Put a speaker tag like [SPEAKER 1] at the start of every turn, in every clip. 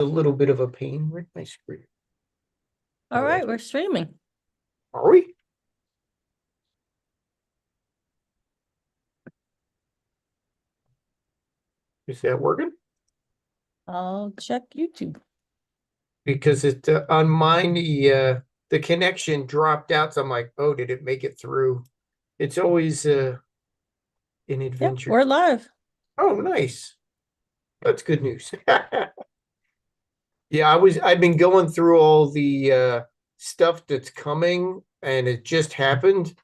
[SPEAKER 1] A little bit of a pain with my screen.
[SPEAKER 2] All right, we're streaming.
[SPEAKER 1] Are we? Is that working?
[SPEAKER 2] I'll check YouTube.
[SPEAKER 1] Because it on mine the connection dropped out, so I'm like, oh, did it make it through? It's always an
[SPEAKER 2] Yep,
[SPEAKER 1] adventure.
[SPEAKER 2] we're live.
[SPEAKER 1] Oh, nice. That's good news. Yeah, I've been going through all the stuff that's coming, and it just happened,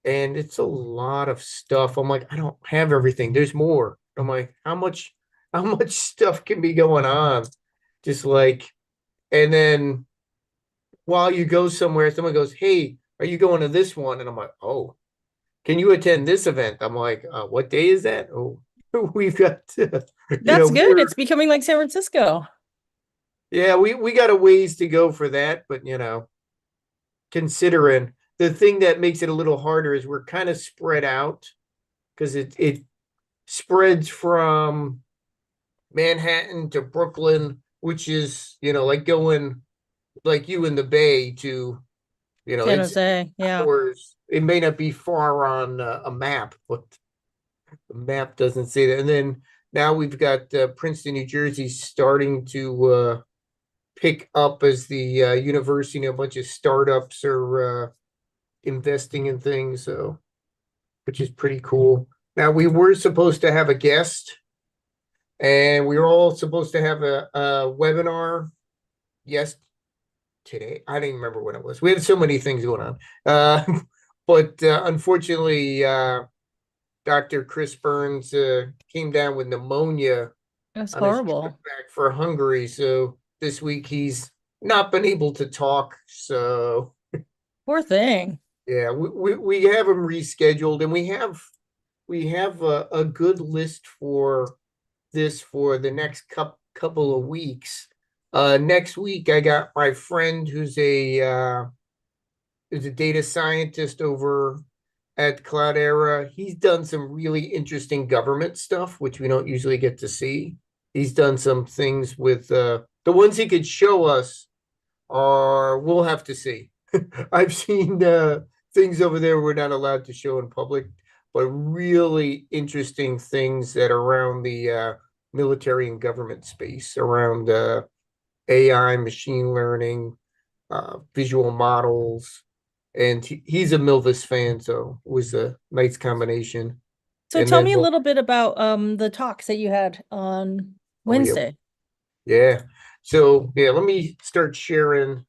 [SPEAKER 1] and it's a lot of stuff. I'm like, I don't have everything. There's more. I'm like, how much stuff can be going on? Just like, and then while you go somewhere, someone goes, "Hey, are you going to this one?" And I'm like, "Oh, can you attend this event?" I'm like, "What day is that?" Oh, we've got,
[SPEAKER 2] That's good. It's becoming like San Francisco.
[SPEAKER 1] Yeah, we got a ways to go for that, but considering the thing that makes it a little harder is we're kind of spread out because it spreads from Manhattan to Brooklyn, which is, like going like you in the Bay to,
[SPEAKER 2] San
[SPEAKER 1] it's
[SPEAKER 2] Jose, yeah.
[SPEAKER 1] hours. It may not be far on a map, but the map doesn't say that. And then now we've got Princeton, New Jersey starting to pick up as the university. A bunch of startups are investing in things, so which is pretty cool. Now we were supposed to have a guest, and we were all supposed to have a webinar. Yes, today. I didn't remember when it was. We had so many things going on, but unfortunately, Dr. Chris Burns came down with pneumonia.
[SPEAKER 2] That's
[SPEAKER 1] On his trip
[SPEAKER 2] horrible.
[SPEAKER 1] back for Hungary. So this week he's not been able to talk. So
[SPEAKER 2] Poor thing.
[SPEAKER 1] yeah, we have him rescheduled, and we have a good list for this for the next couple of weeks. Next week I got my friend who's a data scientist over at Cloudera. He's done some really interesting government stuff, which we don't usually get to see. He's done some things with the ones he could show us are we'll have to see. I've seen things over there we're not allowed to show in public, but really interesting things that are around the military and government space, around AI, machine learning, visual models, and he's a Milvis fan, so it was a nice combination.
[SPEAKER 2] So
[SPEAKER 1] And
[SPEAKER 2] tell
[SPEAKER 1] then,
[SPEAKER 2] me a little bit about the talks that you had on
[SPEAKER 1] oh yeah,
[SPEAKER 2] Wednesday.
[SPEAKER 1] yeah. So yeah, let me start sharing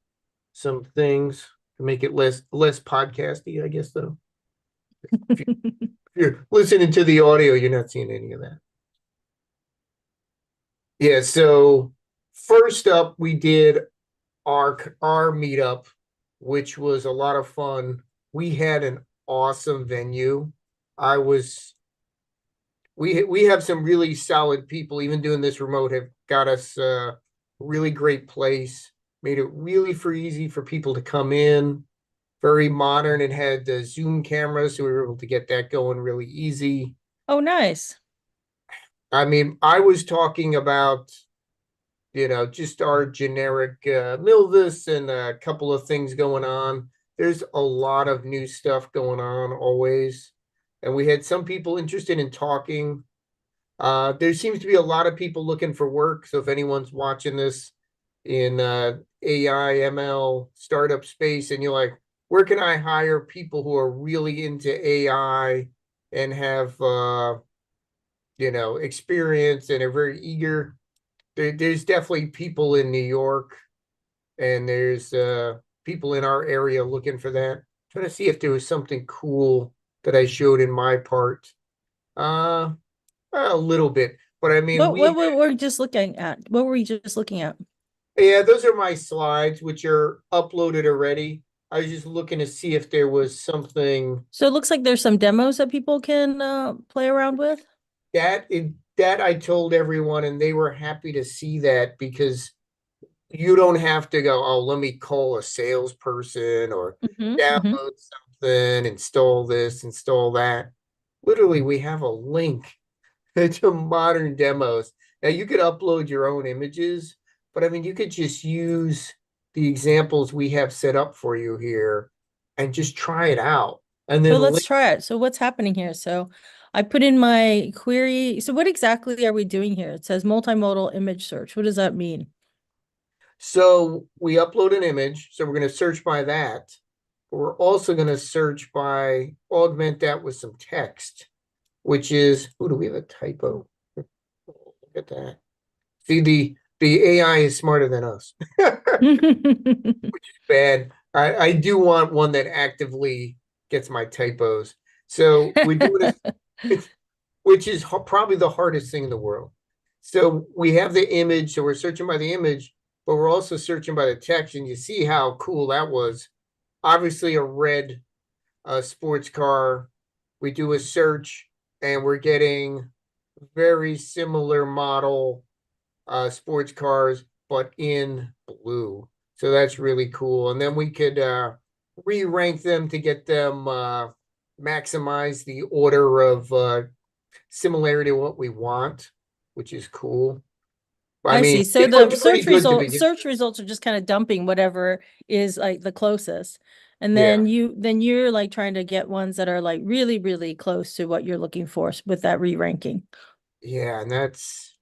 [SPEAKER 1] some things to make it less podcasty, I guess. Though, if you're listening to the audio, you're not seeing any of that. Yeah. So first up, we did our meetup, which was a lot of fun. We had an awesome venue. I was we have some really solid people, even doing this remote, have got us a really great place, made it really easy for people to come in, very modern. It had the Zoom cameras, so we were able to get that going really easy.
[SPEAKER 2] Oh, nice.
[SPEAKER 1] I mean, I was talking about just our generic Milvis and a couple of things going on. There's a lot of new stuff going on always. And we had some people interested in talking. There seems to be a lot of people looking for work. So if anyone's watching this in AI, ML, startup space, and you're like, where can I hire people who are really into AI and have experience and are very eager? There's definitely people in New York, and there's people in our area looking for that. Trying to see if there was something cool that I showed in my part. Uh, a little bit, but I mean,
[SPEAKER 2] What were you just looking at? What were you just looking at?
[SPEAKER 1] yeah, those are my slides, which are uploaded already. I was just looking to see if there was something
[SPEAKER 2] So it looks like there's some demos that people can play around with.
[SPEAKER 1] that I told everyone, and they were happy to see that because you don't have to go, oh, let me call a salesperson or
[SPEAKER 2] Hmm.
[SPEAKER 1] download something, install this, install that. Literally, we have a link to modern demos. Now you could upload your own images, But I mean, you could just use the examples we have set up for you here and just try it out. And
[SPEAKER 2] So
[SPEAKER 1] then
[SPEAKER 2] let's
[SPEAKER 1] link.
[SPEAKER 2] try it. So what's happening here? So I put in my query. So what exactly are we doing here? It says multimodal image search. What does that mean?
[SPEAKER 1] So we upload an image. So we're going to search by that. But we're also going to search by augment that with some text, which is, oh, do we have a typo? Look at that. See, the AI is smarter than us. Bad. I do want one that actively gets my typos. So we do it, which is probably the hardest thing in the world. So we have the image, so we're searching by the image, but we're also searching by the text, and you see how cool that was. Obviously, a red sports car. We do a search, and we're getting very similar model sports cars, but in blue. So that's really cool. And then we could re-rank them to get them maximize the order of similarity to what we want, which is cool. I
[SPEAKER 2] I
[SPEAKER 1] mean,
[SPEAKER 2] see. So
[SPEAKER 1] it
[SPEAKER 2] the
[SPEAKER 1] looked pretty good to begin.
[SPEAKER 2] search results are just kind of dumping whatever is like the closest. And
[SPEAKER 1] Yeah,
[SPEAKER 2] then you're like trying to get ones that are like really, really close to what you're looking for with that re-ranking.
[SPEAKER 1] yeah, and that's.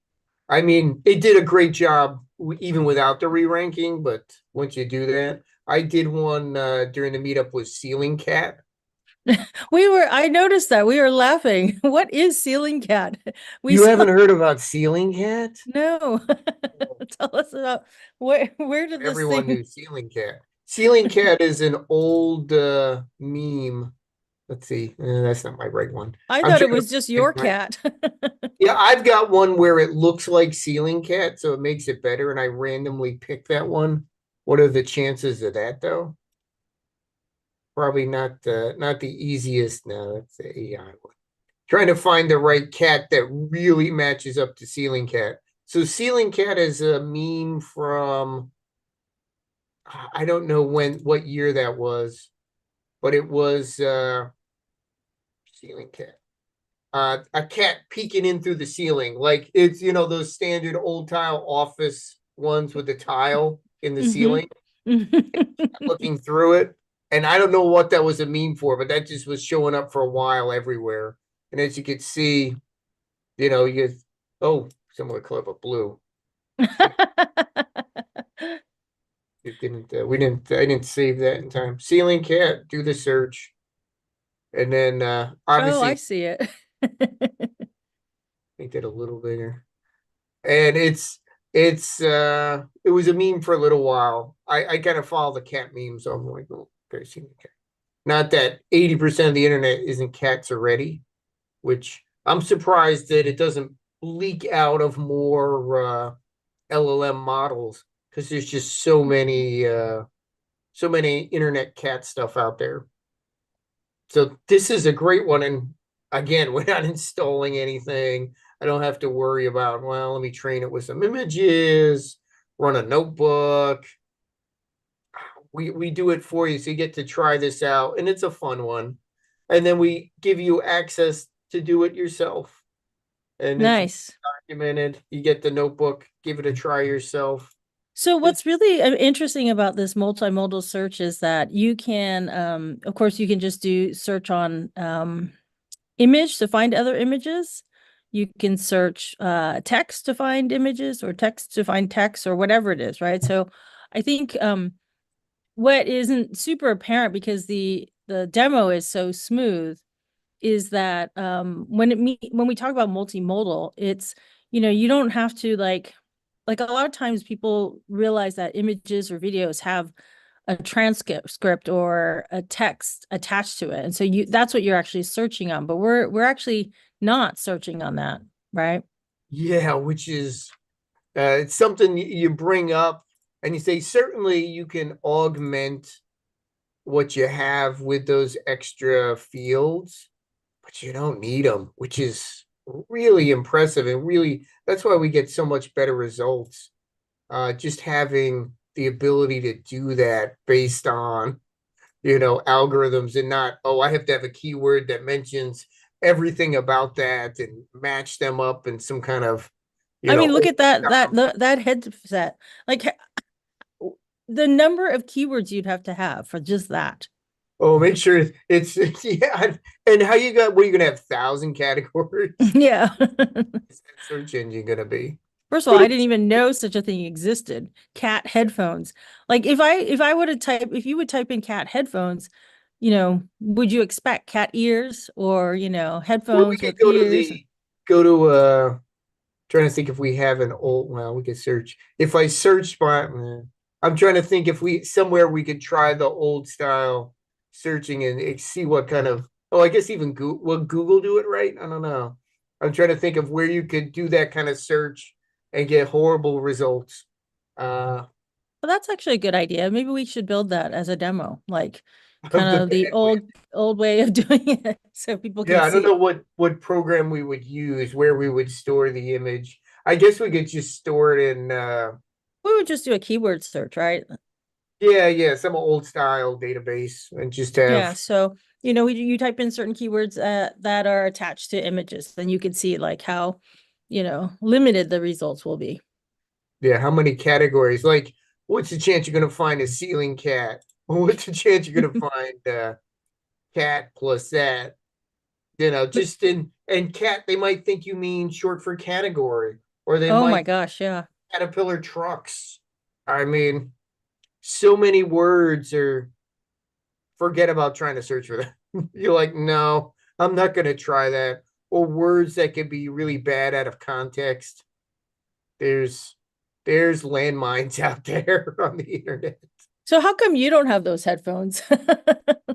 [SPEAKER 1] I mean, it did a great job even without the re-ranking, but once you do that, I did one during the meetup with Ceiling Cat.
[SPEAKER 2] I noticed that we were laughing. What is ceiling cat? We
[SPEAKER 1] You
[SPEAKER 2] saw
[SPEAKER 1] haven't heard about Ceiling Cat?
[SPEAKER 2] no. Tell us about where did this
[SPEAKER 1] Everyone
[SPEAKER 2] thing
[SPEAKER 1] knew Ceiling Cat. Ceiling Cat is an old meme. Let's see. That's not my right one.
[SPEAKER 2] I
[SPEAKER 1] I'm
[SPEAKER 2] thought it
[SPEAKER 1] trying to
[SPEAKER 2] was just
[SPEAKER 1] find
[SPEAKER 2] your
[SPEAKER 1] my.
[SPEAKER 2] cat.
[SPEAKER 1] Yeah, I've got one where it looks like Ceiling Cat, so it makes it better, and I randomly picked that one. What are the chances of that, though? Probably not the easiest. No, that's the AI one. Trying to find the right cat that really matches up to Ceiling Cat. So Ceiling Cat is a meme from I don't know what year that was, but it was ceiling cat. A cat peeking in through the ceiling. Like it's those standard old tile office ones with the tile in the
[SPEAKER 2] Hmm.
[SPEAKER 1] ceiling, looking through it. And I don't know what that was a meme for, but that just was showing up for a while everywhere. And as you could see, you oh, someone club of blue. It didn't I didn't save that in time. Ceiling cat, do the search. And then
[SPEAKER 2] Oh, I
[SPEAKER 1] obviously
[SPEAKER 2] see it.
[SPEAKER 1] make that a little bigger. And it was a meme for a little while. I kind of follow the cat memes, so I'm like, oh, okay, see the cat. Not that 80% of the internet isn't cats already, which I'm surprised that it doesn't leak out of more LLM models because there's just so many internet cat stuff out there. So this is a great one. And again, we're not installing anything. I don't have to worry about, well, let me train it with some images, run a notebook. We do it for you. So you get to try this out. And it's a fun one. And then we give you access to do it yourself. And it's
[SPEAKER 2] Nice.
[SPEAKER 1] documented. You get the notebook, give it a try yourself.
[SPEAKER 2] So
[SPEAKER 1] It's
[SPEAKER 2] what's really interesting about this multimodal search is that you can, of course, you can just do search on image to find other images. You can search text to find images or text to find text or whatever it is, right? So I think what isn't super apparent because the demo is so smooth is that when we talk about multimodal, it's you don't have to like a lot of times people realize that images or videos have a transcript or a text attached to it. And so that's what you're actually searching on, but we're actually not searching on that, right?
[SPEAKER 1] yeah, which is it's something you bring up and you say certainly you can augment what you have with those extra fields, but you don't need them, which is really impressive. And really, that's why we get so much better results. Just having the ability to do that based on, algorithms and not, oh, I have to have a keyword that mentions everything about that and match them up in some kind of you
[SPEAKER 2] I
[SPEAKER 1] know,
[SPEAKER 2] mean, look
[SPEAKER 1] old
[SPEAKER 2] at that
[SPEAKER 1] style.
[SPEAKER 2] that headset. Like the number of keywords you'd have to have for just that.
[SPEAKER 1] Oh, make sure it's yeah. And how you got? What are you gonna have? 1,000 categories?
[SPEAKER 2] Yeah.
[SPEAKER 1] Is that search engine gonna be?
[SPEAKER 2] First of all,
[SPEAKER 1] But
[SPEAKER 2] I didn't even know such a thing existed. Cat headphones. Like if I would have type if you would type in cat headphones, would you expect cat ears or,
[SPEAKER 1] or we
[SPEAKER 2] headphones
[SPEAKER 1] could
[SPEAKER 2] with
[SPEAKER 1] go to
[SPEAKER 2] ears?
[SPEAKER 1] the go to trying to think if we have an old. Well, we could search. If I search by, I'm trying to think if we somewhere we could try the old style searching and see what kind of. Oh, I guess even Google will Google do it right? I don't know. I'm trying to think of where you could do that kind of search and get horrible results. Uh,
[SPEAKER 2] Well, that's actually a good idea. Maybe we should build that as a demo, like kind
[SPEAKER 1] of the
[SPEAKER 2] of the
[SPEAKER 1] bad way.
[SPEAKER 2] old way of doing it so people can
[SPEAKER 1] Yeah, I don't
[SPEAKER 2] see.
[SPEAKER 1] know what program we would use, where we would store the image. I guess we could just store it in
[SPEAKER 2] We would just do a keyword search, right?
[SPEAKER 1] yeah, some old style database and just
[SPEAKER 2] Yeah,
[SPEAKER 1] have
[SPEAKER 2] so you type in certain keywords that are attached to images, then you can see like how, limited the results will be.
[SPEAKER 1] yeah, how many categories? Like, what's the chance you're gonna find a ceiling cat? What's the chance you're gonna find cat plus that? Just in and cat, they might think you mean short for category, or they
[SPEAKER 2] Oh my
[SPEAKER 1] might
[SPEAKER 2] gosh, yeah.
[SPEAKER 1] caterpillar trucks. I mean, so many words are forget about trying to search for them. You're like, no, I'm not gonna try that. Or words that could be really bad out of context. There's there's landmines out there on the internet.
[SPEAKER 2] So how come you don't have those headphones?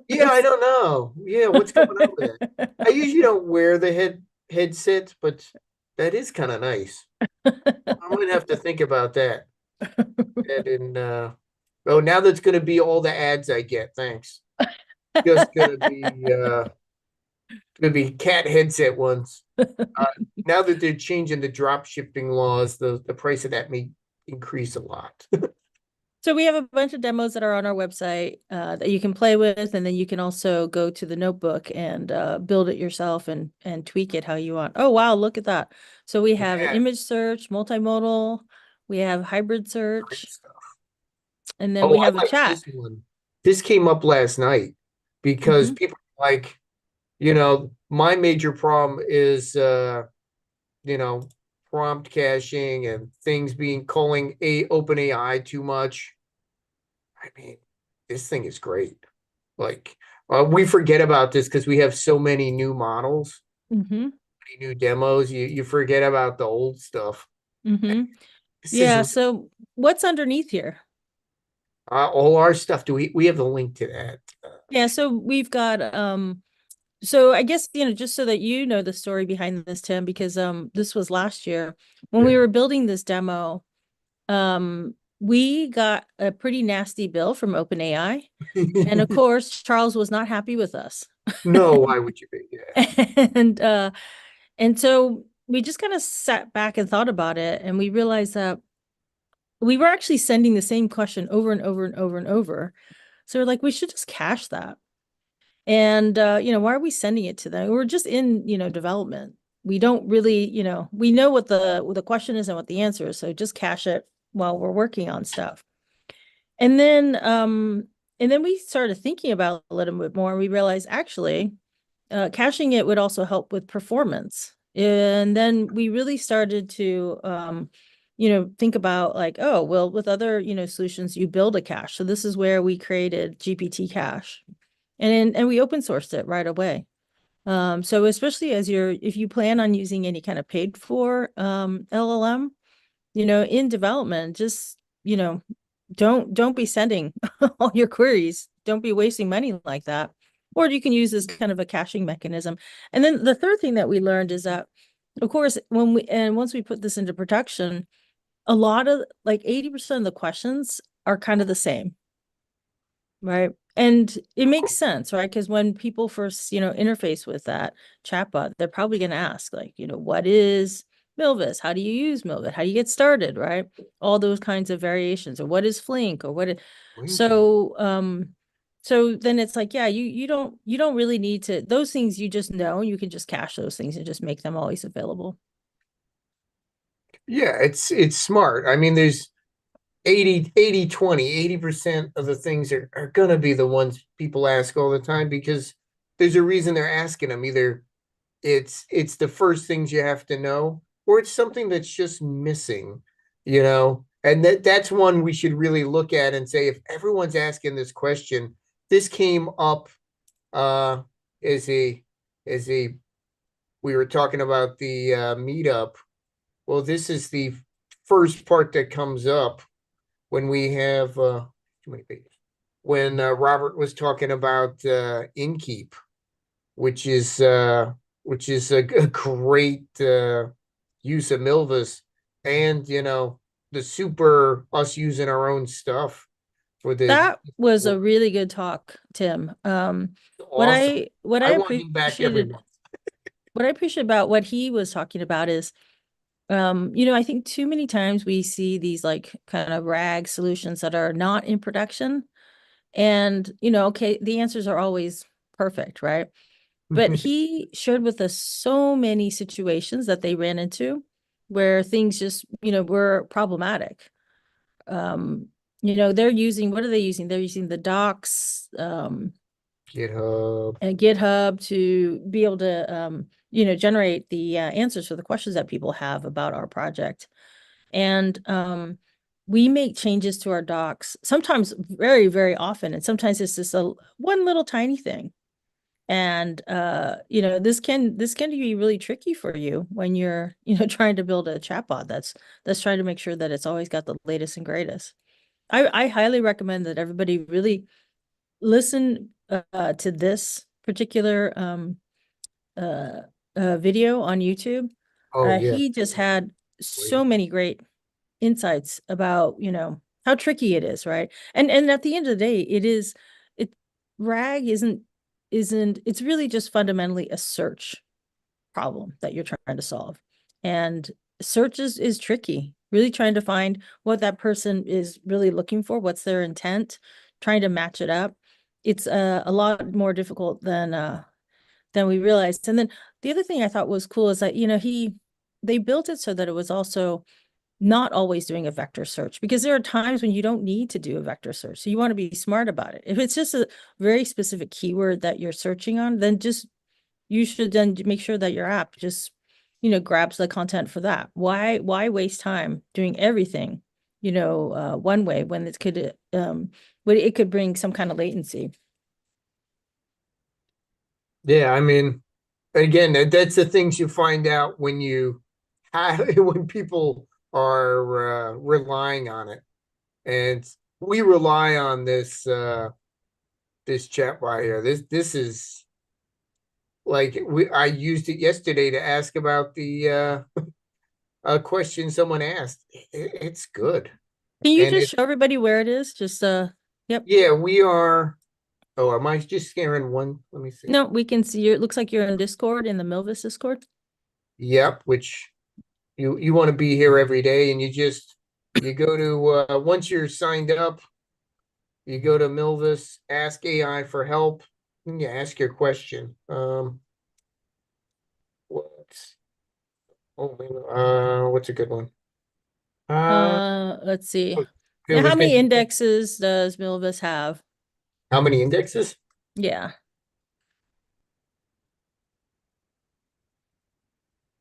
[SPEAKER 1] Yeah, I don't know. Yeah, what's going on with it? I usually don't wear the headset, but that is kind of nice. I might have to think about that. And in oh, now that's gonna be all the ads I get. Thanks. Just gonna be cat headset ones. Uh, now that they're changing the drop shipping laws, the price of that may increase a lot.
[SPEAKER 2] So we have a bunch of demos that are on our website that you can play with, and then you can also go to the notebook and build it yourself and tweak it how you want. Oh wow, look at that! So we have an
[SPEAKER 1] Yeah,
[SPEAKER 2] image search, multimodal, we have hybrid
[SPEAKER 1] great
[SPEAKER 2] search,
[SPEAKER 1] stuff.
[SPEAKER 2] and then
[SPEAKER 1] Oh,
[SPEAKER 2] we
[SPEAKER 1] I
[SPEAKER 2] have a
[SPEAKER 1] like
[SPEAKER 2] chat.
[SPEAKER 1] this one. This came up last night because
[SPEAKER 2] Hmm.
[SPEAKER 1] people are like, my major problem is you know, prompt caching and things being calling a open AI too much. I mean, this thing is great. Like, we forget about this because we have so many new models,
[SPEAKER 2] Hmm.
[SPEAKER 1] many new demos. You forget about the old stuff.
[SPEAKER 2] Hmm.
[SPEAKER 1] This is
[SPEAKER 2] Yeah. So what's underneath here?
[SPEAKER 1] all our stuff. Do we have the link to that?
[SPEAKER 2] Yeah. So we've got so I guess, just so that you know the story behind this, Tim, because this was last year when we
[SPEAKER 1] Yeah.
[SPEAKER 2] were building this demo. We got a pretty nasty bill from OpenAI, and of course, Charles was not happy with us.
[SPEAKER 1] No, why would you be? Yeah.
[SPEAKER 2] And and so we just kind of sat back and thought about it, and we realized that we were actually sending the same question over and over and over and over. So we're like, we should just cache that. And why are we sending it to them? We're just in, development. We don't really, we know what the question is and what the answer is. So just cache it while we're working on stuff. And then we started thinking about it a little bit more, and we realized actually caching it would also help with performance. And then we really started to think about like, oh, well, with other, solutions, you build a cache. So this is where we created GPT cache, and we open sourced it right away. So especially if you plan on using any kind of paid for LLM, in development, just, don't be sending all your queries. Don't be wasting money like that. Or you can use this kind of a caching mechanism. And then the third thing that we learned is that, of course, once we put this into production, a lot of like 80% of the questions are kind of the same, right? And it makes sense, right? Because when people first, interface with that chatbot, they're probably going to ask, like, what is Milvis? How do you use Milvis? How do you get started, right? All those kinds of variations, or what is Flink, or
[SPEAKER 1] Linking.
[SPEAKER 2] so so then it's like, yeah, you don't really need to, those things you just know, you can just cache those things and just make them always available.
[SPEAKER 1] Yeah, it's smart. I mean, there's 80% of the things are gonna be the ones people ask all the time because there's a reason they're asking them. Either it's the first things you have to know, or it's something that's just missing, And that's one we should really look at and say, if everyone's asking this question, this came up uh as a we were talking about the meetup. Well, this is the first part that comes up when we have too many pages. When Robert was talking about Inkeep, which is a great use of Milvus, and the super us using our own stuff for the
[SPEAKER 2] That was a really good talk, Tim. What
[SPEAKER 1] awesome.
[SPEAKER 2] I what I
[SPEAKER 1] I want him back every
[SPEAKER 2] appreciated
[SPEAKER 1] month.
[SPEAKER 2] what I appreciate about what he was talking about is, I think too many times we see these like kind of rag solutions that are not in production. And, okay, the answers are always perfect, right? But he shared with us so many situations that they ran into where things just, were problematic. They're using, what are they using? They're using the docs,
[SPEAKER 1] GitHub.
[SPEAKER 2] and GitHub to be able to, generate the answers for the questions that people have about our project. And we make changes to our docs, sometimes very, very often. And sometimes it's just one little tiny thing. And this can be really tricky for you when you're, trying to build a chatbot that's trying to make sure that it's always got the latest and greatest. I highly recommend that everybody really listen to this particular uh, video on YouTube.
[SPEAKER 1] Oh yeah,
[SPEAKER 2] He just had so
[SPEAKER 1] great.
[SPEAKER 2] many great insights about, how tricky it is, right? And at the end of the day, it RAG isn't it's really just fundamentally a search problem that you're trying to solve. And search is tricky. Really trying to find what that person is really looking for, what's their intent, trying to match it up. It's a lot more difficult than we realized. And then the other thing I thought was cool is that, they built it so that it was also not always doing a vector search, because there are times when you don't need to do a vector search. So you want to be smart about it. If it's just a very specific keyword that you're searching on, then you should then make sure that your app just, grabs the content for that. Why waste time doing everything, one way when it could bring some kind of latency.
[SPEAKER 1] Yeah, I mean, again, that's the things you find out when when people are relying on it. And we rely on this chatbot here. This is like I used it yesterday to ask about the question someone asked. It's good.
[SPEAKER 2] Can you
[SPEAKER 1] And
[SPEAKER 2] just show everybody where it is? Just yep.
[SPEAKER 1] yeah, we are. Oh, am I just scaring one? Let me see.
[SPEAKER 2] No, we can see you. It looks like you're in Discord, in the Milvis Discord.
[SPEAKER 1] Yep, which you want to be here every day, and you go to once you're signed up, you go to Milvis, ask AI for help, and you ask your question. What's what's a good one? Uh,
[SPEAKER 2] Let's see.
[SPEAKER 1] it
[SPEAKER 2] Yeah,
[SPEAKER 1] was
[SPEAKER 2] how
[SPEAKER 1] gonna
[SPEAKER 2] many
[SPEAKER 1] be
[SPEAKER 2] indexes does Milvis have?
[SPEAKER 1] how many indexes?
[SPEAKER 2] Yeah.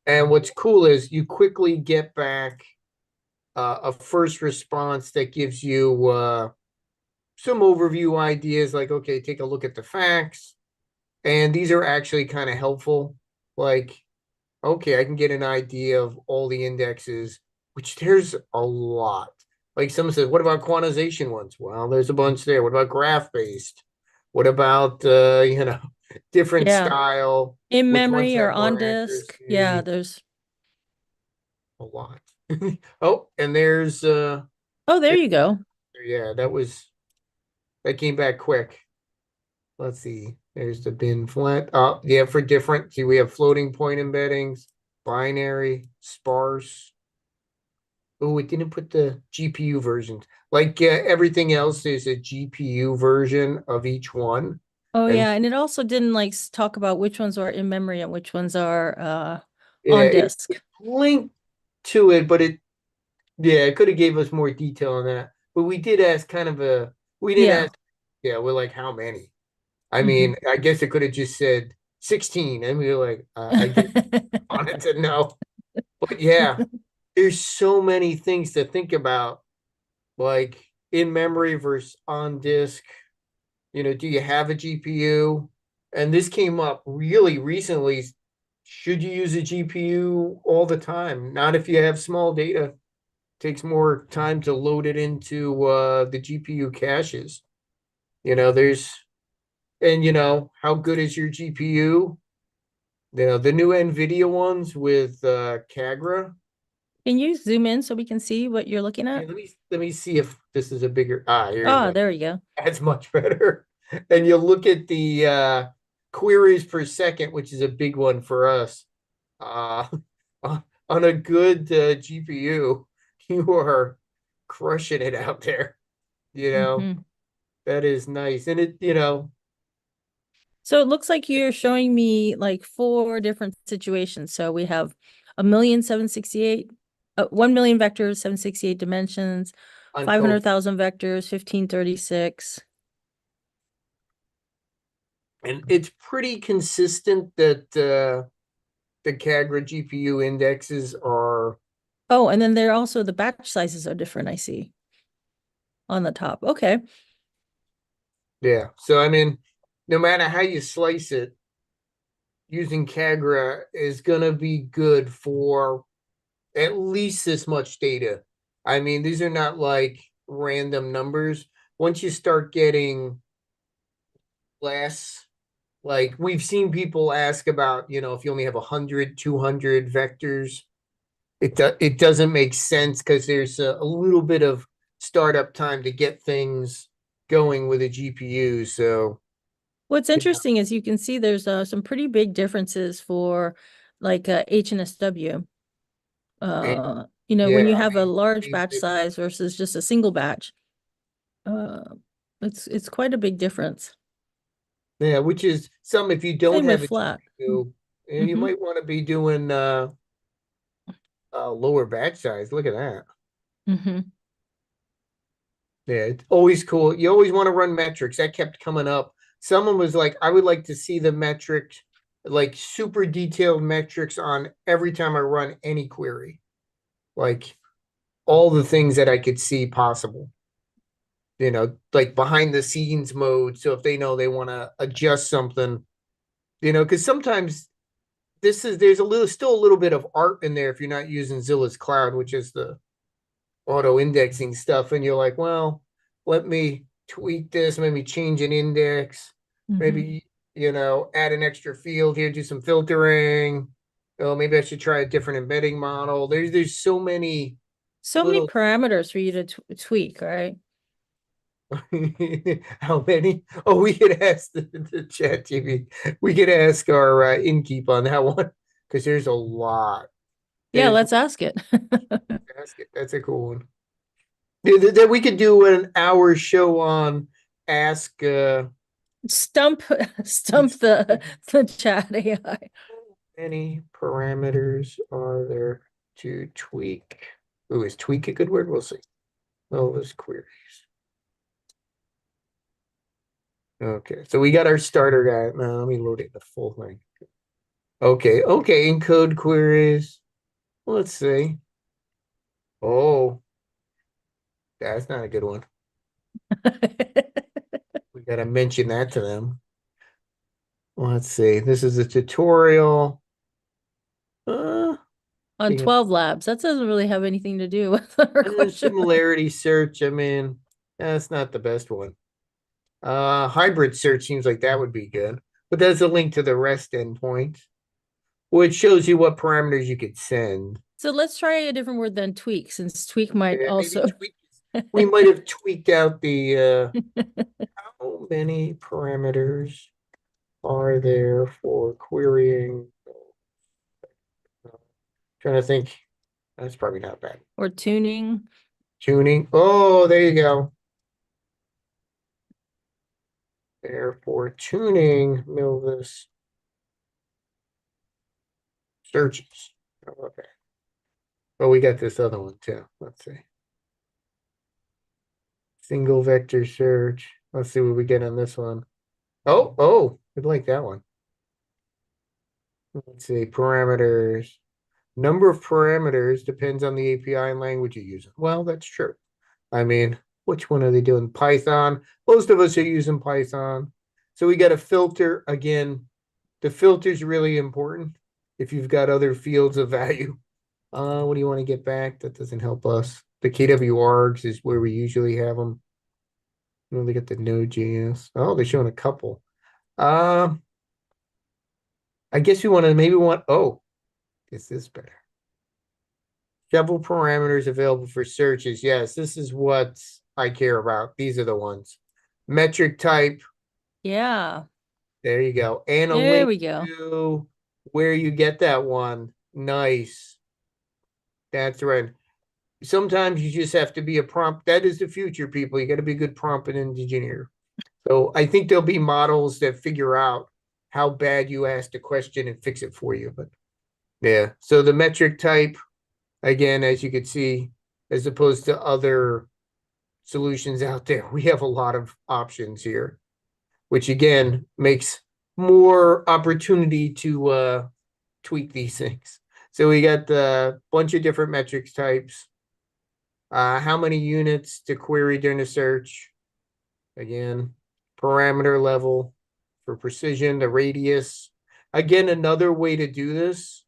[SPEAKER 1] And what's cool is you quickly get back a first response that gives you some overview ideas, like, okay, take a look at the facts. And these are actually kind of helpful. Like, okay, I can get an idea of all the indexes, which there's a lot. Like someone says, what about quantization ones? Well, there's a bunch there. What about graph based? What about different
[SPEAKER 2] Yeah.
[SPEAKER 1] style?
[SPEAKER 2] In
[SPEAKER 1] Which ones
[SPEAKER 2] memory or
[SPEAKER 1] have
[SPEAKER 2] on
[SPEAKER 1] more
[SPEAKER 2] disk. Yeah,
[SPEAKER 1] accuracy?
[SPEAKER 2] there's
[SPEAKER 1] A lot. Oh, and
[SPEAKER 2] oh, there you go.
[SPEAKER 1] yeah, that came back quick. Let's see. There's the bin flat. Yeah, for different. See, we have floating point embeddings, binary, sparse. Oh, it didn't put the GPU versions. Like everything else, there's a GPU version of each one.
[SPEAKER 2] Oh
[SPEAKER 1] And
[SPEAKER 2] yeah, and it also didn't like talk about which ones are in memory and which ones are
[SPEAKER 1] yeah,
[SPEAKER 2] on
[SPEAKER 1] it
[SPEAKER 2] disk.
[SPEAKER 1] linked. to it, but it could have gave us more detail on that. But we did ask we didn't
[SPEAKER 2] Yeah.
[SPEAKER 1] ask, yeah, we're like, how many? I
[SPEAKER 2] Mhm.
[SPEAKER 1] mean, I guess it could have just said 16. And we were like, I just wanted to know. But yeah, there's so many things to think about, like in memory versus on disk. Do you have a GPU? And this came up really recently. Should you use a GPU all the time? Not if you have small data. It takes more time to load it into the GPU caches. There's and how good is your GPU? The new NVIDIA ones with Kagra.
[SPEAKER 2] Can you zoom in so we can see what you're looking
[SPEAKER 1] Yeah,
[SPEAKER 2] at?
[SPEAKER 1] let me see if this is a bigger. Here you
[SPEAKER 2] Ah,
[SPEAKER 1] go.
[SPEAKER 2] there we go.
[SPEAKER 1] That's much better. And you look at the queries per second, which is a big one for us. Uh, on a good GPU, you are crushing it out there. You know,
[SPEAKER 2] Mhm.
[SPEAKER 1] that is nice. And
[SPEAKER 2] So it looks like you're showing me like four different situations. So we have 1,768, 1 million vectors, 768 dimensions,
[SPEAKER 1] on code,
[SPEAKER 2] 500,000 vectors, 1536.
[SPEAKER 1] and it's pretty consistent that the Kagra GPU indexes are,
[SPEAKER 2] Oh, and then there also the batch sizes are different, I see on the top. Okay.
[SPEAKER 1] yeah. So, I mean, no matter how you slice it, using Kagra is going to be good for at least this much data. I mean, these are not like random numbers. Once you start getting less, like we've seen people ask about, if you only have 100, 200 vectors, it doesn't make sense because there's a little bit of startup time to get things going with a GPU. So,
[SPEAKER 2] What's
[SPEAKER 1] yeah,
[SPEAKER 2] interesting is you can see there's some pretty big differences for like HNSW.
[SPEAKER 1] and
[SPEAKER 2] When you
[SPEAKER 1] yeah, I
[SPEAKER 2] have a
[SPEAKER 1] mean,
[SPEAKER 2] large batch
[SPEAKER 1] basic,
[SPEAKER 2] size versus just a single batch, uh, it's quite a big difference.
[SPEAKER 1] yeah, which is some if you don't
[SPEAKER 2] Same with
[SPEAKER 1] have a
[SPEAKER 2] flat.
[SPEAKER 1] GPU, and you
[SPEAKER 2] Mm-hmm.
[SPEAKER 1] might want to be doing lower batch size. Look at that.
[SPEAKER 2] Mm-hmm.
[SPEAKER 1] Yeah, it's always cool. You always want to run metrics. That kept coming up. Someone was like, I would like to see the metric, like super detailed metrics on every time I run any query, like all the things that I could see possible, like behind the scenes mode. So if they know they want to adjust something, because sometimes there's still a little bit of art in there if you're not using Zilla's cloud, which is the auto indexing stuff, and you're like, well, let me tweak this, maybe change an index,
[SPEAKER 2] Mm-hmm.
[SPEAKER 1] maybe add an extra field here, do some filtering. Oh, maybe I should try a different embedding model. There's so many
[SPEAKER 2] So many
[SPEAKER 1] little
[SPEAKER 2] parameters for you to tweak, right?
[SPEAKER 1] how many? Oh, we could ask the chat TV. We could ask our innkeep on that one because there's a lot.
[SPEAKER 2] Yeah,
[SPEAKER 1] There's
[SPEAKER 2] let's ask it.
[SPEAKER 1] ask it. That's a cool one. That we could do an hour show on ask
[SPEAKER 2] Stump, stump the chat AI.
[SPEAKER 1] many parameters are there to tweak. Ooh, is tweak a good word? We'll see. Oh, those queries. Okay, so we got our starter guy. Now let me load it the full thing. Okay, encode queries. Let's see. Oh, that's not a good one. We got to mention that to them. Let's see. This is a tutorial. Uh,
[SPEAKER 2] On 12 labs. That doesn't really have anything to do with our question.
[SPEAKER 1] similarity search. I mean, that's not the best one. Hybrid search seems like that would be good, but there's a link to the REST endpoint, which shows you what parameters you could send.
[SPEAKER 2] So let's try a different word than tweak, since tweak might
[SPEAKER 1] Maybe
[SPEAKER 2] also.
[SPEAKER 1] tweak. We might have tweaked out the how many parameters are there for querying? Trying to think. That's probably not bad.
[SPEAKER 2] Or tuning.
[SPEAKER 1] Tuning. Oh, there you go. Therefore, tuning Milvis searches. Okay. Oh, we got this other one too. Let's see. Single vector search. Let's see what we get on this one. Oh, I'd like that one. Let's see. Parameters. Number of parameters depends on the API and language you're using. Well, that's true. I mean, which one are they doing? Python. Most of us are using Python. So we got a filter. Again, the filter is really important if you've got other fields of value. What do you want to get back? That doesn't help us. The KWRgs is where we usually have them. They get the Node.js. Oh, they're showing a couple. I guess oh, this is better. Several parameters available for searches. Yes, this is what I care about. These are the ones. Metric type.
[SPEAKER 2] Yeah,
[SPEAKER 1] There you go. And a
[SPEAKER 2] there
[SPEAKER 1] link
[SPEAKER 2] we go.
[SPEAKER 1] to where you get that one. Nice. That's right. Sometimes you just have to be a prompt. That is the future, people. You got to be a good prompt engineer. So I think there'll be models that figure out how bad you asked a question and fix it for you. But yeah, so the metric type, again, as you could see, as opposed to other solutions out there, we have a lot of options here, which again makes more opportunity to tweak these things. So we got a bunch of different metrics types. How many units to query during a search? Again, parameter level for precision, the radius. Again, another way to do this,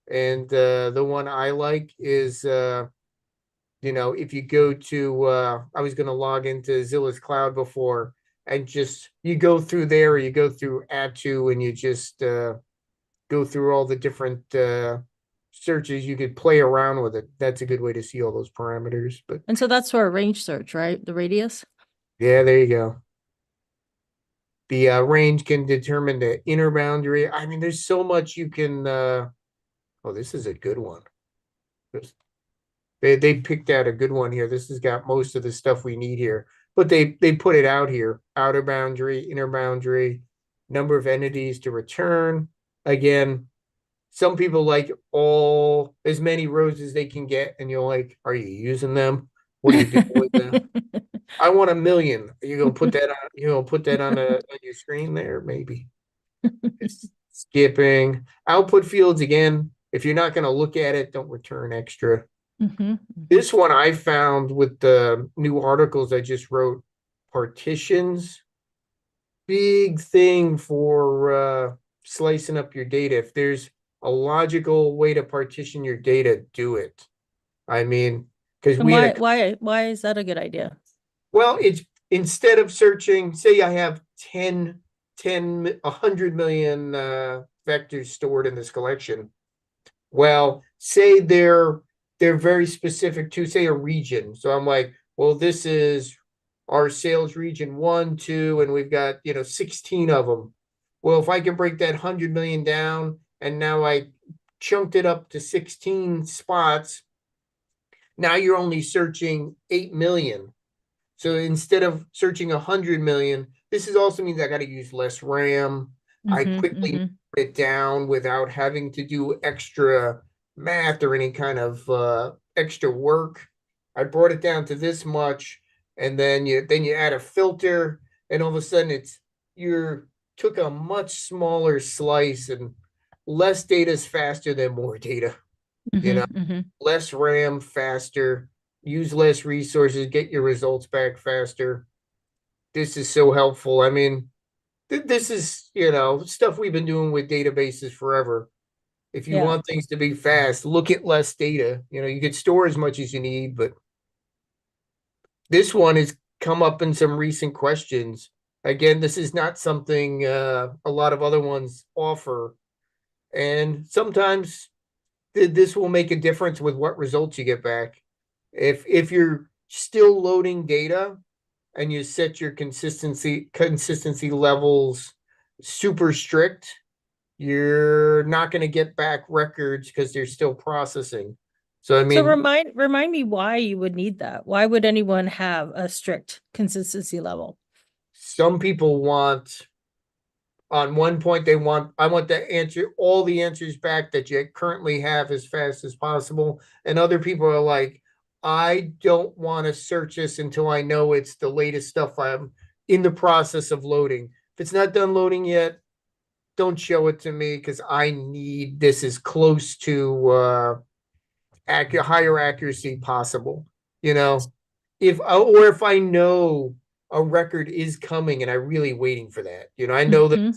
[SPEAKER 1] and the one I like is, if you go to, I was going to log into Zilla's Cloud before, and just you go through there, or you go through add to, and you just go through all the different searches. You could play around with it. That's a good way to see all those parameters. But
[SPEAKER 2] And so that's for a range search, right? The radius.
[SPEAKER 1] yeah, there you go. The range can determine the inner boundary. I mean, there's so much you can. Oh, this is a good one. They picked out a good one here. This has got most of the stuff we need here, but they put it out here: outer boundary, inner boundary, number of entities to return. Again, some people like all as many rows as they can get, and you're like, are you using them? What are you doing with them? I want 1,000,000. You're gonna put that on. You're gonna put that on your screen there, maybe. It's skipping output fields again. If you're not gonna look at it, don't return extra. This one I found with the new articles I just wrote. Partitions, big thing for slicing up your data. If there's a logical way to partition your data, do it. I mean, because
[SPEAKER 2] And
[SPEAKER 1] we had
[SPEAKER 2] why is that a good idea?
[SPEAKER 1] well, it's instead of searching, say I have 100 million vectors stored in this collection. Well, say they're very specific to, say, a region. So I'm like, well, this is our sales region 1, 2, and we've got 16 of them. Well, if I can break that 100 million down, and now I chunked it up to 16 spots, now you're only searching 8 million. So instead of searching 100 million, this is also means I got to use less RAM. I quickly put it down without having to do extra math or any kind of extra work. I brought it down to this much, and then you add a filter, and all of a sudden you took a much smaller slice, and less data is faster than more data. Less RAM, faster, use less resources, get your results back faster. This is so helpful. I mean, this is, stuff we've been doing with databases forever. If you want things to be fast, look at less data. You could store as much as you need, but this one has come up in some recent questions. Again, this is not something a lot of other ones offer. And sometimes this will make a difference with what results you get back. If you're still loading data and you set your consistency levels super strict, you're not going to get back records because they're still processing. So I
[SPEAKER 2] So
[SPEAKER 1] mean,
[SPEAKER 2] remind me why you would need that. Why would anyone have a strict consistency level?
[SPEAKER 1] some people want on one point I want to answer all the answers back that you currently have as fast as possible. And other people are like, I don't want to search this until I know it's the latest stuff I'm in the process of loading. If it's not done loading yet, don't show it to me because I need this as close to higher accuracy possible. You know, if I know a record is coming and I'm really waiting for that. I know that,
[SPEAKER 2] Mhm.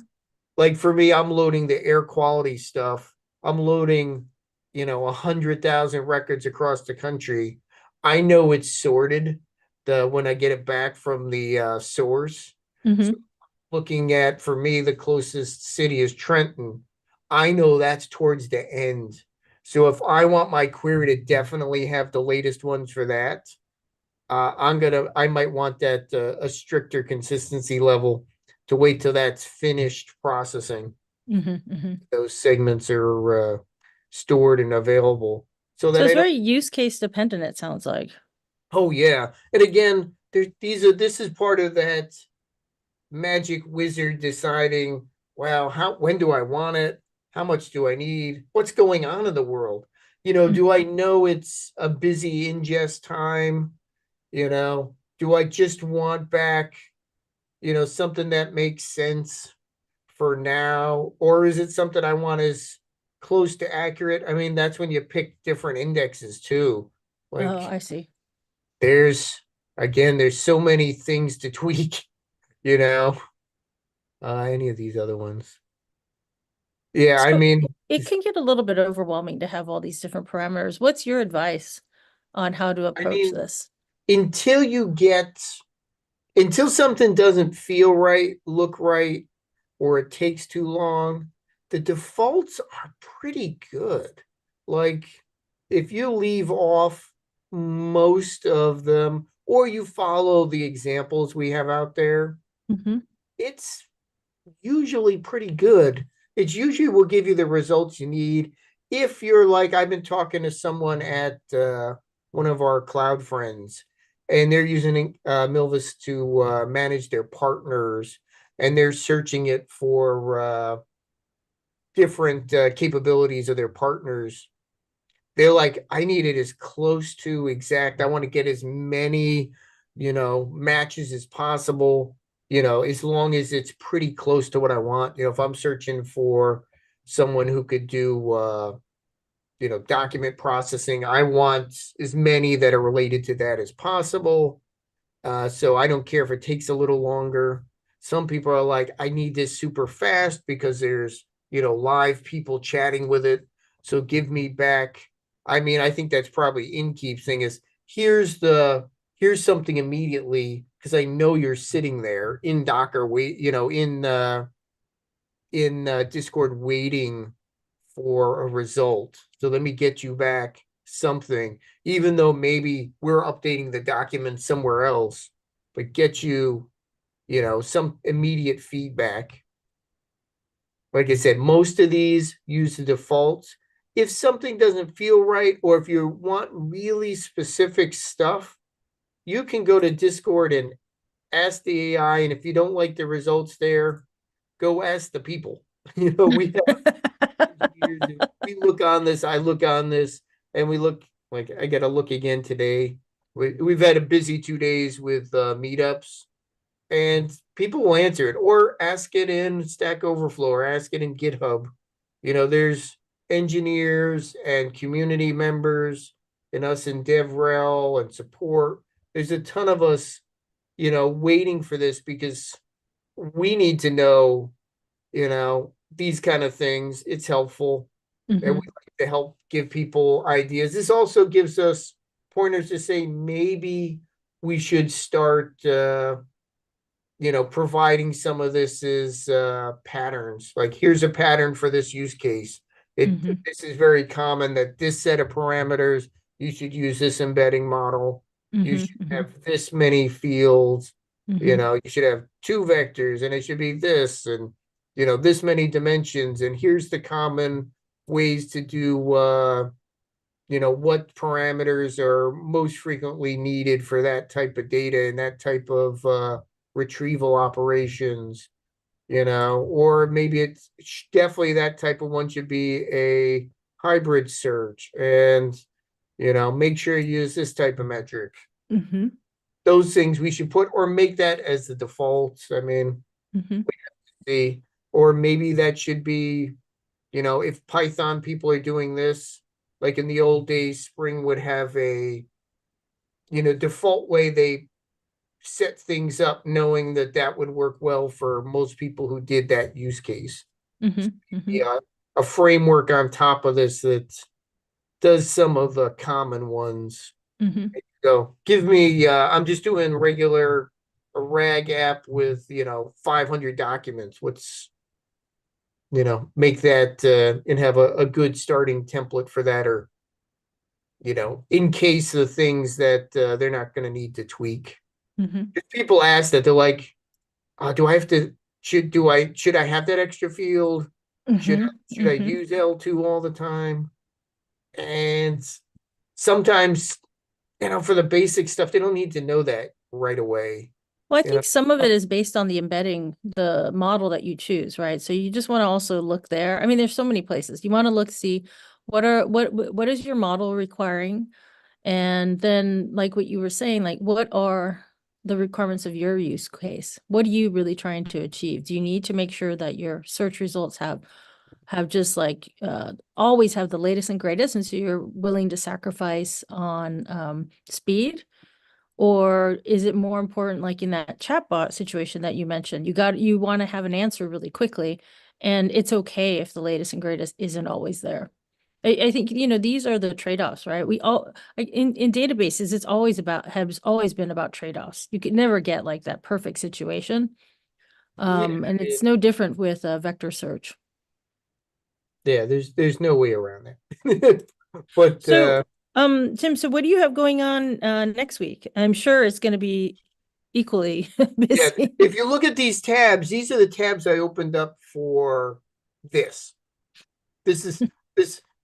[SPEAKER 1] like for me, I'm loading the air quality stuff. I'm loading, 100,000 records across the country. I know it's sorted when I get it back from the source. So
[SPEAKER 2] Mhm.
[SPEAKER 1] looking at, for me, the closest city is Trenton. I know that's towards the end. So if I want my query to definitely have the latest ones for that, I might want that a stricter consistency level to wait till that's finished processing.
[SPEAKER 2] Mhm. Mhm.
[SPEAKER 1] Those segments are stored and available so
[SPEAKER 2] So
[SPEAKER 1] that
[SPEAKER 2] it's
[SPEAKER 1] I don't.
[SPEAKER 2] very use case dependent, it sounds like.
[SPEAKER 1] Oh yeah, and again, this is part of that magic wizard deciding, well, when do I want it? How much do I need? What's going on in the world? Do I know it's a busy ingest time? Do I just want back, something that makes sense for now? Or is it something I want as close to accurate? I mean, that's when you pick different indexes too.
[SPEAKER 2] Oh,
[SPEAKER 1] Like
[SPEAKER 2] I see.
[SPEAKER 1] there's, again, there's so many things to tweak, you know, any of these other ones. Yeah, I
[SPEAKER 2] So
[SPEAKER 1] mean,
[SPEAKER 2] it can get a little bit overwhelming to have all these different parameters. What's your advice on how to
[SPEAKER 1] I
[SPEAKER 2] approach
[SPEAKER 1] mean,
[SPEAKER 2] this?
[SPEAKER 1] until you get, until something doesn't feel right, look right, or it takes too long, the defaults are pretty good. Like if you leave off most of them or you follow the examples we have out there,
[SPEAKER 2] Mhm.
[SPEAKER 1] it's usually pretty good. It usually will give you the results you need. If you're like, I've been talking to someone at one of our cloud friends, and they're using Milvus to manage their partners, and they're searching it for different capabilities of their partners. They're like, I need it as close to exact. I want to get as many, matches as possible, as long as it's pretty close to what I want. If I'm searching for someone who could do, document processing, I want as many that are related to that as possible. So I don't care if it takes a little longer. Some people are like, I need this super fast because there's, live people chatting with it. So give me back. I mean, I think that's probably Inkeep's thing is here's something immediately because I know you're sitting there in Docker wait, in Discord waiting for a result. So let me get you back something, even though maybe we're updating the document somewhere else, but get you, some immediate feedback. Like I said, most of these use the defaults. If something doesn't feel right, or if you want really specific stuff, you can go to Discord and ask the AI. And if you don't like the results there, go ask the people. We have engineers. We look on this, I look on this, and we look like I got to look again today. We've had a busy 2 days with meetups, and people will answer it or ask it in Stack Overflow or ask it in GitHub. There's engineers and community members and us in DevRel and support. There's a ton of us, waiting for this because we need to know, these kind of things. It's helpful and we
[SPEAKER 2] Mhm.
[SPEAKER 1] like to help give people ideas. This also gives us pointers to say maybe we should start providing some of this as patterns. Like here's a pattern for this use case.
[SPEAKER 2] Mhm.
[SPEAKER 1] This is very common that this set of parameters, you should use this embedding model. You
[SPEAKER 2] Mhm.
[SPEAKER 1] should
[SPEAKER 2] Mhm.
[SPEAKER 1] have this many fields.
[SPEAKER 2] Mhm.
[SPEAKER 1] You should have two vectors and it should be this and this many dimensions. And here's the common ways to do what parameters are most frequently needed for that type of data and that type of retrieval operations. or maybe it's definitely that type of one should be a hybrid search, and make sure you use this type of metric.
[SPEAKER 2] Mm-hmm.
[SPEAKER 1] Those things we should put, or make that as the default. I mean,
[SPEAKER 2] Mm-hmm.
[SPEAKER 1] the or maybe that should be, if Python people are doing this, like in the old days, Spring would have a, default way they set things up, knowing that that would work well for most people who did that use case.
[SPEAKER 2] Mm-hmm. Mm-hmm.
[SPEAKER 1] Yeah, a framework on top of this that does some of the common ones.
[SPEAKER 2] Mm-hmm.
[SPEAKER 1] So give me, I'm just doing regular a rag app with 500 documents. What's make that and have a good starting template for that, or in case of things that they're not going to need to tweak.
[SPEAKER 2] Mm-hmm.
[SPEAKER 1] If people ask that, they're like, do I have to should I have that extra field? Should
[SPEAKER 2] Mm-hmm.
[SPEAKER 1] should I
[SPEAKER 2] Mm-hmm.
[SPEAKER 1] use L2 all the time? And sometimes, for the basic stuff, they don't need to know that right away.
[SPEAKER 2] Well, I
[SPEAKER 1] You know,
[SPEAKER 2] think some of it is based on the embedding, the model that you choose, right? So you just want to also look there. I mean, there's so many places. You want to look, see what is your model requiring? And then like what you were saying, like what are the requirements of your use case? What are you really trying to achieve? Do you need to make sure that your search results have just like always have the latest and greatest, and so you're willing to sacrifice on speed? Or is it more important, like in that chatbot situation that you mentioned, you want to have an answer really quickly, and it's okay if the latest and greatest isn't always there. I think, these are the trade-offs, right? In databases, has always been about trade-offs. You could never get like that perfect situation.
[SPEAKER 1] yeah,
[SPEAKER 2] And it's no different with vector search.
[SPEAKER 1] yeah. There's no way around that. But
[SPEAKER 2] So, Tim, so what do you have going on next week? I'm sure it's going to be equally
[SPEAKER 1] yeah,
[SPEAKER 2] busy.
[SPEAKER 1] if you look at these tabs, these are the tabs I opened up for this. This is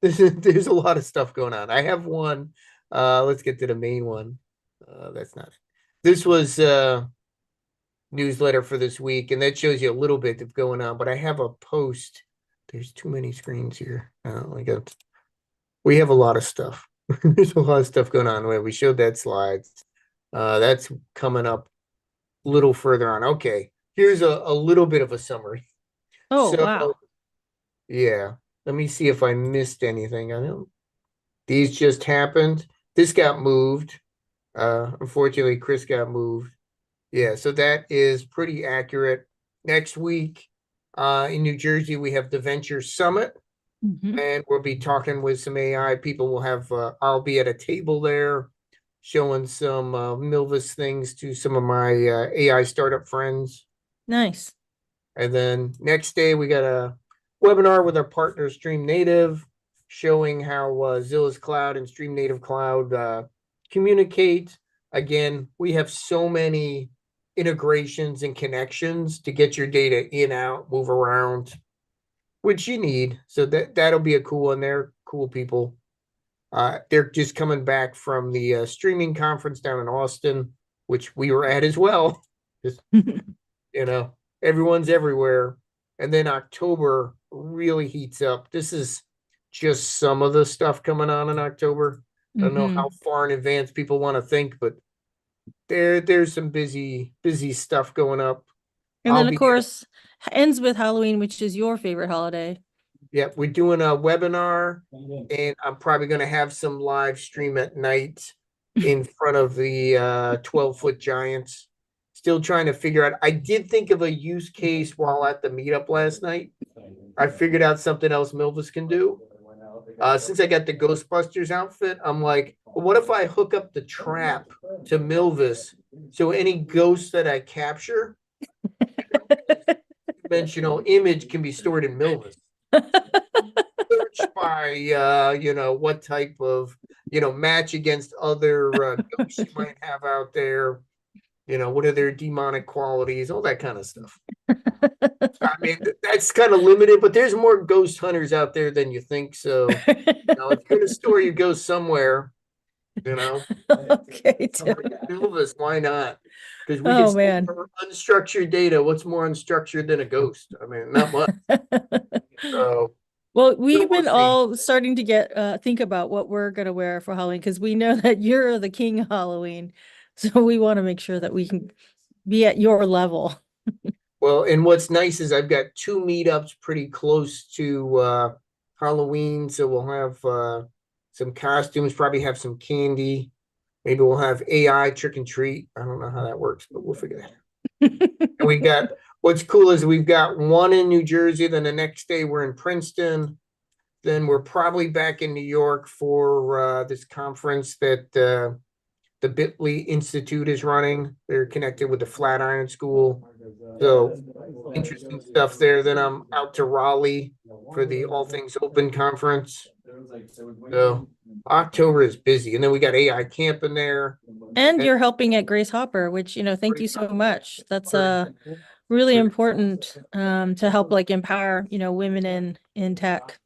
[SPEAKER 1] there's a lot of stuff going on. I have one. Let's get to the main one. That's not it. This was newsletter for this week, and that shows you a little bit of going on, but I have a post. There's too many screens here. We have a lot of stuff. There's a lot of stuff going on. We showed that slides. That's coming up a little further on. Okay, here's a little bit of a summary.
[SPEAKER 2] Oh,
[SPEAKER 1] So
[SPEAKER 2] wow.
[SPEAKER 1] yeah, let me see if I missed anything. I know these just happened. This got moved. Unfortunately, Chris got moved. Yeah, so that is pretty accurate. Next week, in New Jersey, we have the Venture Summit,
[SPEAKER 2] Mhm.
[SPEAKER 1] and we'll be talking with some AI people. We'll have, I'll be at a table there showing some Milvus things to some of my AI startup friends.
[SPEAKER 2] Nice.
[SPEAKER 1] And then next day, we got a webinar with our partner Stream Native, showing how Zilla's Cloud and Stream Native Cloud communicate. Again, we have so many integrations and connections to get your data in, out, move around, which you need. So that'll be a cool one. They're cool people. They're just coming back from the streaming conference down in Austin, which we were at as well. Just you know, everyone's everywhere. And then October really heats up. This is just some of the stuff coming on in October. I don't know how
[SPEAKER 2] Hmm.
[SPEAKER 1] far in advance people want to think, but there's some busy stuff going up.
[SPEAKER 2] And
[SPEAKER 1] I'll
[SPEAKER 2] then, of
[SPEAKER 1] be
[SPEAKER 2] course, ends with Halloween, which is your favorite holiday.
[SPEAKER 1] Yeah, we're doing a webinar, and I'm probably going to have some live stream at night in front of the 12-foot giants. Still trying to figure out. I did think of a use case while at the meetup last night. I figured out something else Milvis can do. Since I got the Ghostbusters outfit, I'm like, well, what if I hook up the trap to Milvis, so any ghost that I capture, dimensional image can be stored in Milvis. Search by what type of match against other ghosts you might have out there, what are their demonic qualities, all that kind of stuff. I mean, that's kind of limited, but there's more ghost hunters out there than you think. So if you're going to store your ghost somewhere, you know?
[SPEAKER 2] Okay, Tim.
[SPEAKER 1] Silvus, why not? Because we can
[SPEAKER 2] Oh
[SPEAKER 1] still
[SPEAKER 2] man.
[SPEAKER 1] cover unstructured data. What's more unstructured than a ghost? I mean, not much. So
[SPEAKER 2] Well,
[SPEAKER 1] so
[SPEAKER 2] we've
[SPEAKER 1] we'll
[SPEAKER 2] been
[SPEAKER 1] see.
[SPEAKER 2] all starting to get think about what we're gonna wear for Halloween because we know that you're the king of Halloween. So we want to make sure that we can be at your level.
[SPEAKER 1] Well, and what's nice is I've got two meetups pretty close to Halloween, so we'll have some costumes, probably have some candy. Maybe we'll have AI trick and treat. I don't know how that works, but we'll figure that out. And we got what's cool is we've got one in New Jersey, then the next day we're in Princeton. Then we're probably back in New York for this conference that the Bitly Institute is running. They're connected with the Flatiron School. So interesting stuff there. Then I'm out to Raleigh for the All Things Open conference. So October is busy. And then we got AI camp in there.
[SPEAKER 2] And
[SPEAKER 1] And
[SPEAKER 2] you're helping at Grace Hopper, which, thank you so much. That's really important to help like empower, women in tech.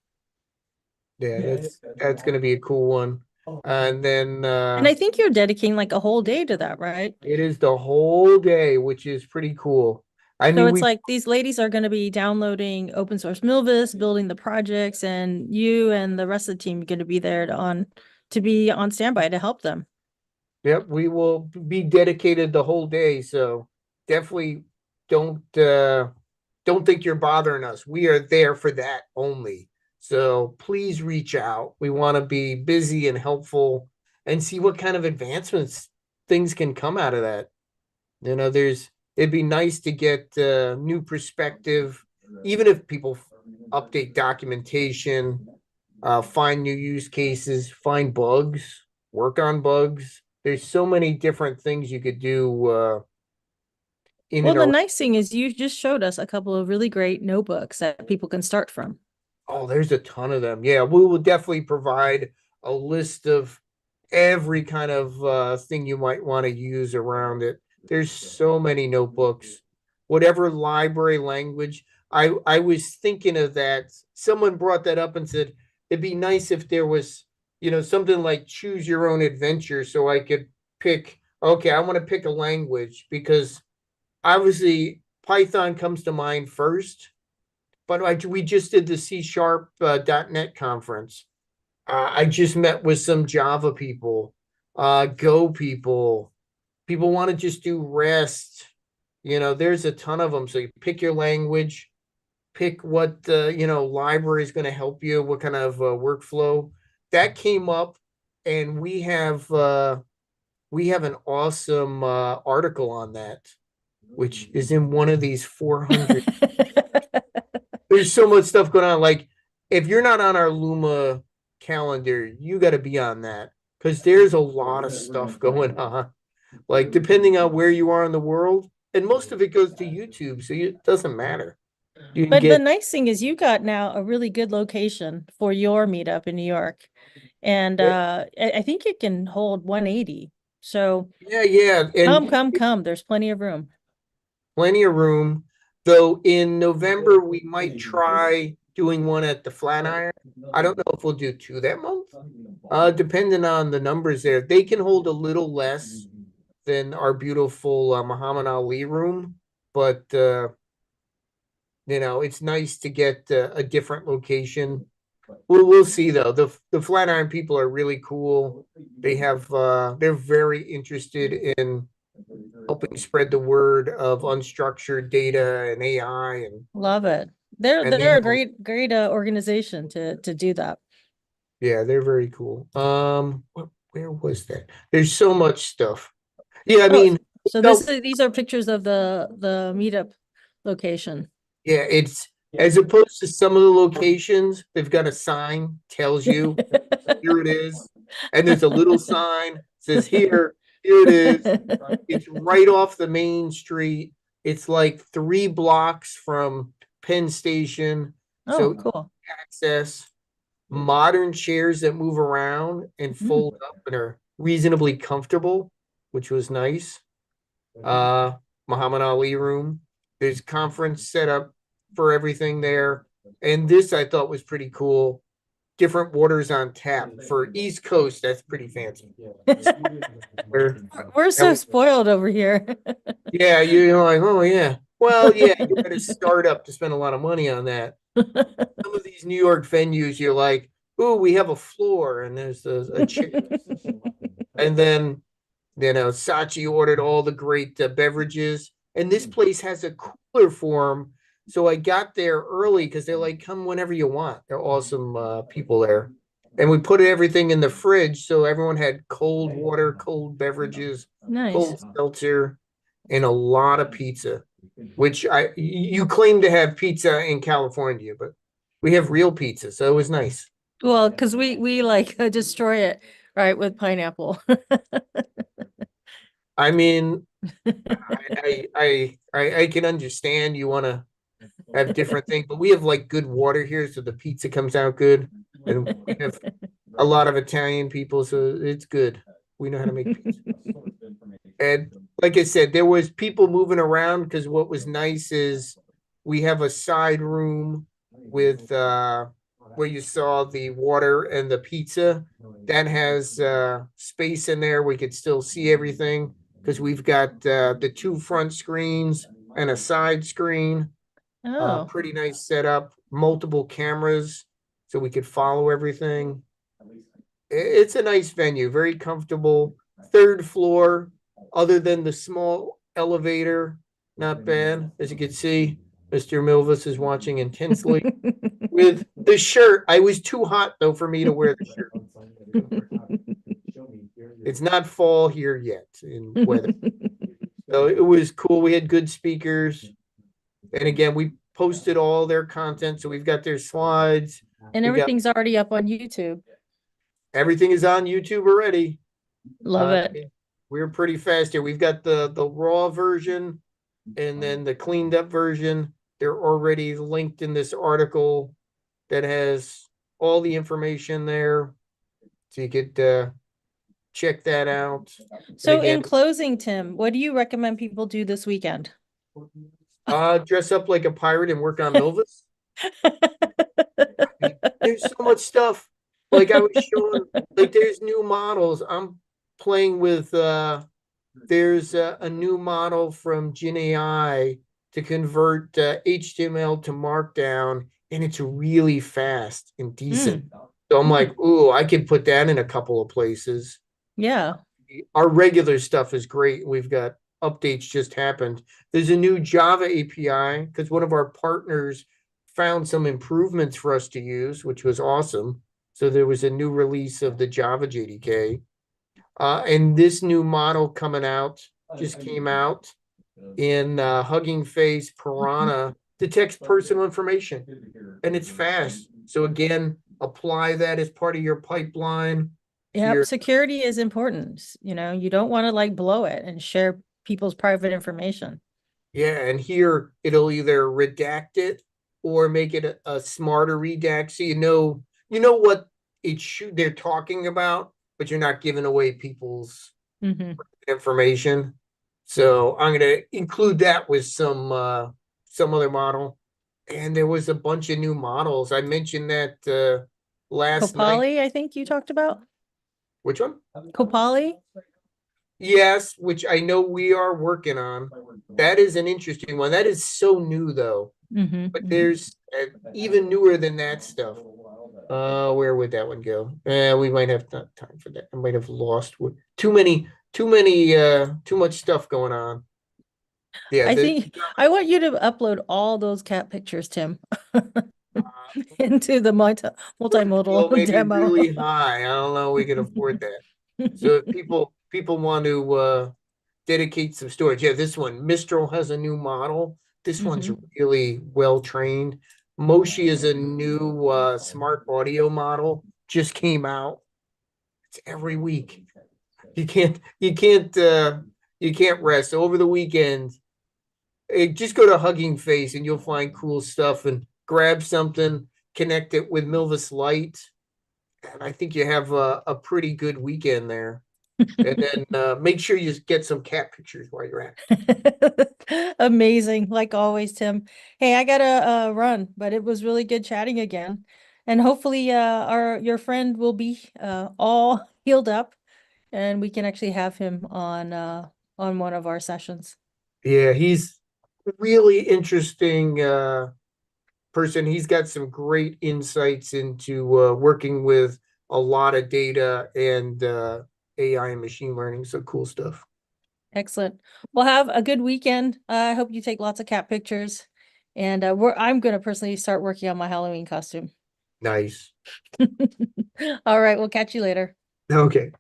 [SPEAKER 1] yeah, that's gonna be a cool one. And then
[SPEAKER 2] And I think you're dedicating like a whole day to that, right?
[SPEAKER 1] it is the whole day, which is pretty cool. I
[SPEAKER 2] So
[SPEAKER 1] mean,
[SPEAKER 2] it's
[SPEAKER 1] we
[SPEAKER 2] like these ladies are going to be downloading open source Milvus, building the projects, and you and the rest of the team are going to be there to be on standby to help them.
[SPEAKER 1] yep, we will be dedicated the whole day. So definitely don't think you're bothering us. We are there for that only. So please reach out. We want to be busy and helpful and see what kind of advancements things can come out of that. It'd be nice to get new perspective, even if people update documentation, find new use cases, find bugs, work on bugs. There's so many different things you could do in
[SPEAKER 2] Well,
[SPEAKER 1] and
[SPEAKER 2] the
[SPEAKER 1] around.
[SPEAKER 2] nice thing is you just showed us a couple of really great notebooks that people can start from.
[SPEAKER 1] Oh, there's a ton of them. Yeah, we will definitely provide a list of every kind of thing you might want to use around it. There's so many notebooks, whatever library language. I was thinking of that. Someone brought that up and said it'd be nice if there was, something like choose your own adventure, so I could pick. Okay, I want to pick a language because obviously Python comes to mind first, but we just did the C Sharp .NET conference. I just met with some Java people, Go people. People want to just do REST. There's a ton of them. So you pick your language, pick what library is going to help you, what kind of workflow that came up, and we have an awesome article on that, which is in one of these 400. There's so much stuff going on. Like, if you're not on our Luma calendar, you got to be on that because there's a lot of stuff going on. Like, depending on where you are in the world, and most of it goes to YouTube, so it doesn't matter. You can
[SPEAKER 2] But the
[SPEAKER 1] get,
[SPEAKER 2] nice thing is you got now a really good location for your meetup in New York. And I think it can hold 180. So
[SPEAKER 1] yeah, yeah,
[SPEAKER 2] come,
[SPEAKER 1] and
[SPEAKER 2] come, come. There's plenty of room.
[SPEAKER 1] plenty of room. Though in November we might try doing one at the Flatiron. I don't know if we'll do two that month. Depending on the numbers there, they can hold a little less than our beautiful Muhammad Ali room, but it's nice to get a different location. We'll see though. The Flatiron people are really cool. They're very interested in helping spread the word of unstructured data and AI
[SPEAKER 2] Love it. They're
[SPEAKER 1] and they
[SPEAKER 2] they're a
[SPEAKER 1] have
[SPEAKER 2] great organization to do that.
[SPEAKER 1] yeah, they're very cool. Where was that? There's so much stuff. Yeah, I
[SPEAKER 2] Oh,
[SPEAKER 1] mean,
[SPEAKER 2] so
[SPEAKER 1] no,
[SPEAKER 2] these are pictures of the meetup location.
[SPEAKER 1] yeah, it's as opposed to some of the locations, they've got a sign tells you here it is, and there's a little sign says here it is. It's right off the main street. It's like 3 blocks from Penn Station,
[SPEAKER 2] Oh,
[SPEAKER 1] so
[SPEAKER 2] cool.
[SPEAKER 1] access modern chairs that move around and
[SPEAKER 2] Mm.
[SPEAKER 1] fold up and are reasonably comfortable, which was nice. Uh, Muhammad Ali room. There's conference set up for everything there. And this I thought was pretty cool. different waters on tap. For East Coast, that's pretty fancy.
[SPEAKER 2] We're so spoiled over here.
[SPEAKER 1] Yeah, you're like, oh yeah. Well, yeah, you're at a startup to spend a lot of money on that. Some of these New York venues, you're like, ooh, we have a floor and there's a chair. And then, Sachi ordered all the great beverages. And this place has a cooler for them. So I got there early because they're like, come whenever you want. They're awesome people there. And we put everything in the fridge. So everyone had cold water, cold beverages,
[SPEAKER 2] Nice.
[SPEAKER 1] cold seltzer, and a lot of pizza, which you claim to have pizza in California, but we have real pizza. So it was nice.
[SPEAKER 2] Well, because we like destroy it, right, with pineapple.
[SPEAKER 1] I mean, I can understand you want to have different things, but we have like good water here, so the pizza comes out good, and we have a lot of Italian people, so it's good. We know how to make pizza. And like I said, there was people moving around because what was nice is we have a side room with where you saw the water and the pizza that has space in there. We could still see everything because we've got the two front screens and a side screen.
[SPEAKER 2] Oh,
[SPEAKER 1] Pretty nice setup, multiple cameras so we could follow everything. It's a nice venue, very comfortable. Third floor, other than the small elevator, not bad. As you can see, Mr. Milvis is watching intensely with the shirt. I was too hot though for me to wear the shirt. It's not fall here yet in weather. So it was cool. We had good speakers. And again, we posted all their content. So we've got their slides.
[SPEAKER 2] And everything's already up on YouTube.
[SPEAKER 1] Everything is on YouTube already.
[SPEAKER 2] Love it.
[SPEAKER 1] We're pretty fast here. We've got the raw version and then the cleaned up version. They're already linked in this article that has all the information there. So you could check that out.
[SPEAKER 2] So again, in closing, Tim, what do you recommend people do this weekend?
[SPEAKER 1] Dress up like a pirate and work on Milvis. There's so much stuff. Like I was showing, like there's new models. I'm playing with there's a new model from Gen AI to convert HTML to Markdown, and it's really fast and decent. So I'm like, ooh, I could put that in a couple of places.
[SPEAKER 2] Yeah.
[SPEAKER 1] Our regular stuff is great. We've got updates just happened. There's a new Java API because one of our partners found some improvements for us to use, which was awesome. So there was a new release of the Java JDK. And this new model coming out just came out in Hugging Face Piranha detects personal information, and it's fast. So again, apply that as part of your pipeline.
[SPEAKER 2] Yeah, security is important. You know, you don't want to like blow it and share people's private information.
[SPEAKER 1] Yeah, and here it'll either redact it or make it a smarter redact, so you know what they're talking about, but you're not giving away people's information. So I'm going to include that with some other model. And there was a bunch of new models. I mentioned that last night.
[SPEAKER 2] I think you talked about.
[SPEAKER 1] Which one?
[SPEAKER 2] Kopali?
[SPEAKER 1] Yes, which I know we are working on. That is an interesting one. That is so new though. But there's even newer than that stuff. Where would that one go? We might have not time for that. I might have lost too much stuff going on. Yeah,
[SPEAKER 2] I think I want you to upload all those cat pictures, Tim, into the multimodal demo.
[SPEAKER 1] Really high. I don't know. We can afford that. So if people want to dedicate some storage. Yeah, this one, Mistral has a new model. This one's really well trained. Moshi is a new smart audio model, just came out. It's every week. You can't rest. So over the weekend, just go to Hugging Face and you'll find cool stuff and grab something, connect it with Milvis Lite. And I think you have a pretty good weekend there. And then make sure you get some cat pictures while you're at
[SPEAKER 2] it. Amazing, like always, Tim. Hey, I gotta run, but it was really good chatting again. And hopefully your friend will be all healed up and we can actually have him on one of our sessions.
[SPEAKER 1] Yeah, he's really interesting person. He's got some great insights into working with a lot of data and AI and machine learning. So cool stuff.
[SPEAKER 2] Excellent. Well, have a good weekend. I hope you take lots of cat pictures. And I'm going to personally start working on my Halloween costume.
[SPEAKER 1] Nice.
[SPEAKER 2] All right, we'll catch you later.
[SPEAKER 1] Okay.